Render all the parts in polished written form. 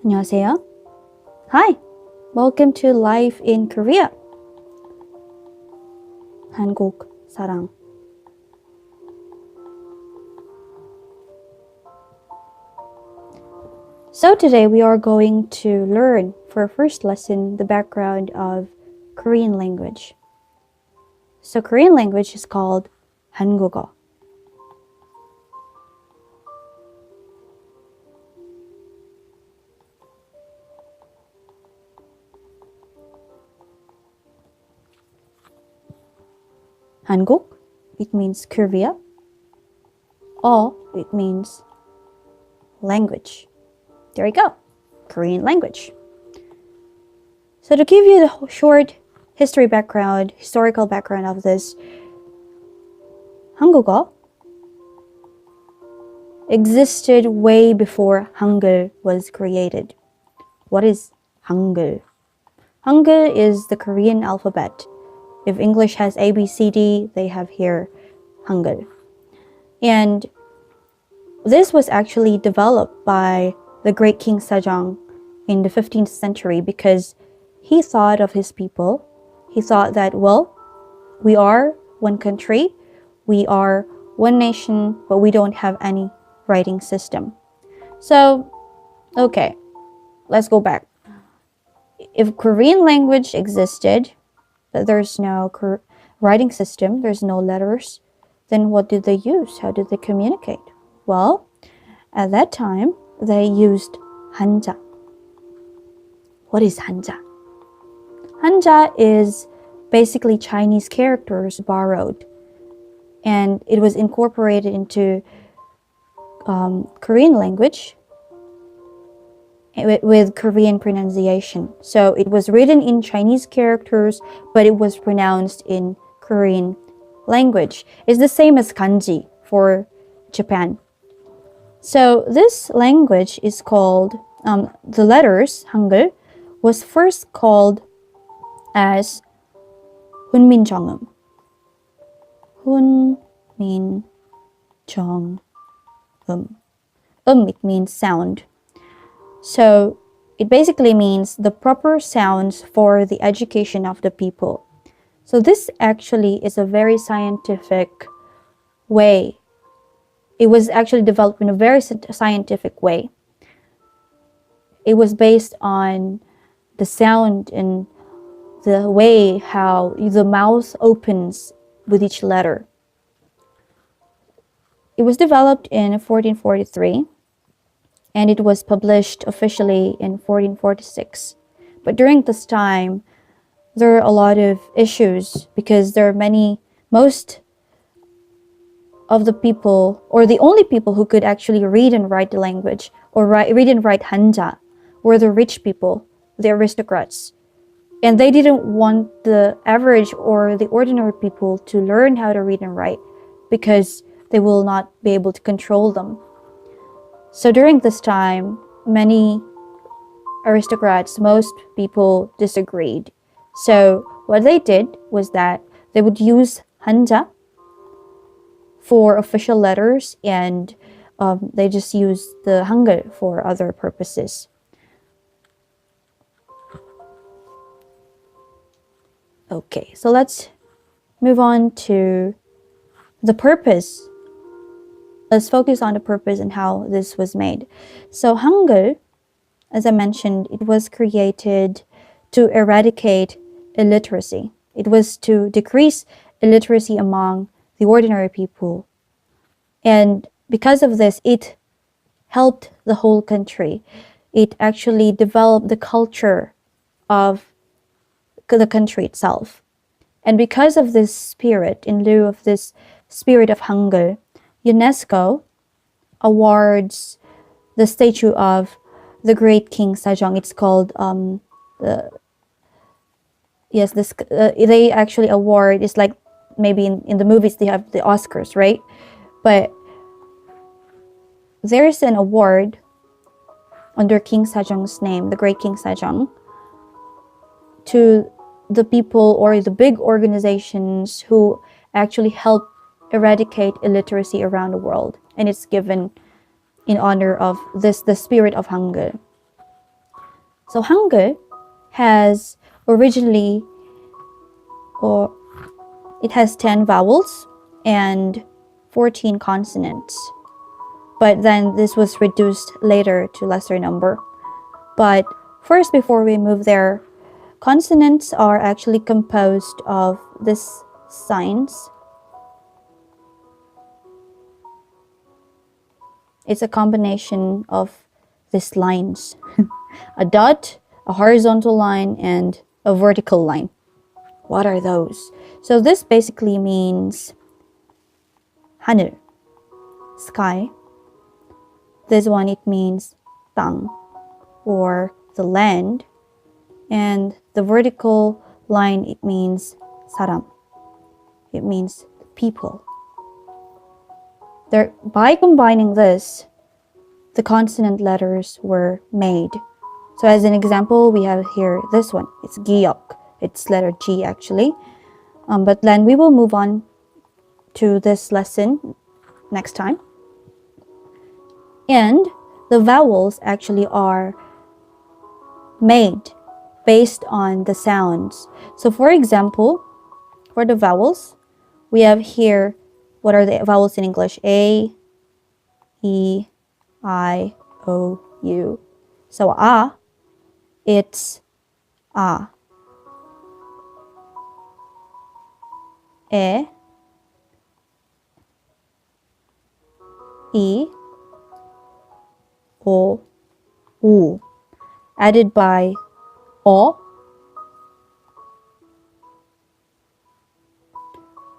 안녕하세요. Hi, welcome to Life in Korea. 한국 사랑. So today we are going to learn for our first lesson the background of Korean language. So Korean language is called 한국어. 한국, it means Korea. 어, it means language. There you go, Korean language. So to give you the short historical background of this, 한국어 existed way before Hangul was created. What is Hangul? Hangul is the Korean alphabet. If English has A, B, C, D, they have here Hangul. And this was actually developed by the great King Sejong in the 15th century because he thought of his people. He thought that, well, we are one country, we are one nation, but we don't have any writing system. So, okay, let's go back. If Korean language existed, but there's no writing system, there's no letters, then what did they use? How did they communicate? Well, at that time, they used Hanja. What is Hanja? Hanja is basically Chinese characters borrowed, and it was incorporated into Korean language with Korean pronunciation. So it was written in Chinese characters, but it was pronounced in Korean language. It's the same as kanji for Japan. So this language is called, the letters, Hangul, was first called as 훈민정음. 훈민정음. It means sound. So it basically means the proper sounds for the education of the people. So this actually is a very scientific way. It was actually developed in a very scientific way. It was based on the sound and the way how the mouth opens with each letter. It was developed in 1443. And it was published officially in 1446. But during this time, there are a lot of issues because there are most of the people, or the only people who could actually read and write the language, or read and write Hanja, were the rich people, the aristocrats. And they didn't want the average or the ordinary people to learn how to read and write because they will not be able to control them. So during this time, many aristocrats, most people disagreed. So what they did was that they would use Hanja for official letters, and they just used the Hangul for other purposes. Okay, so let's move on to the purpose. Let's focus on the purpose and how this was made. So Hangul, as I mentioned, it was created to eradicate illiteracy. It was to decrease illiteracy among the ordinary people. And because of this, it helped the whole country. It actually developed the culture of the country itself. And because of this spirit, in lieu of this spirit of Hangul, UNESCO awards the statue of the great King Sejong. It's called they actually award. It's like maybe in the movies they have the Oscars, right? But there is an award under King Sejong's name, the great King Sejong, to the people or the big organizations who actually help eradicate illiteracy around the world, and it's given in honor of the spirit of Hangul. So Hangul has originally, or it has 10 vowels and 14 consonants. But then this was reduced later to lesser number. But first, before we move there, consonants are actually composed of these signs. It's a combination of these lines. A dot, a horizontal line, and a vertical line. What are those? So this basically means 하늘, sky. This one, it means 땅, or the land. And the vertical line, it means 사람. It means people. By combining this, the consonant letters were made. So as an example, we have here this one. It's giok. It's letter G actually. But then we will move on to this lesson next time. And the vowels actually are made based on the sounds. So for example, for the vowels, we have here, what are the vowels in English? A, E, I, O, U. So A, it's A. E, O, U. Added by O.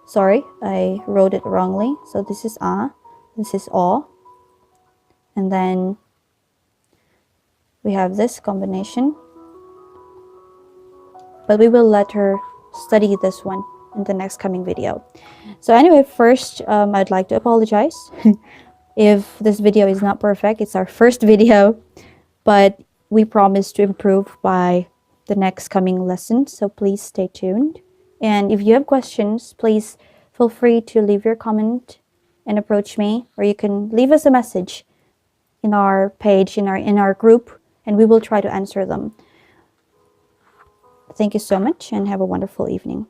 Sorry, I wrote it wrongly. So this is A, this is O. And then we have this combination. But we will let her study this one in the next coming video. So anyway, first, I'd like to apologize if this video is not perfect. It's our first video, but we promise to improve by the next coming lesson. So please stay tuned. And if you have questions, please feel free to leave your comment and approach me, or you can leave us a message in our page, in our group, and we will try to answer them. Thank you so much and have a wonderful evening.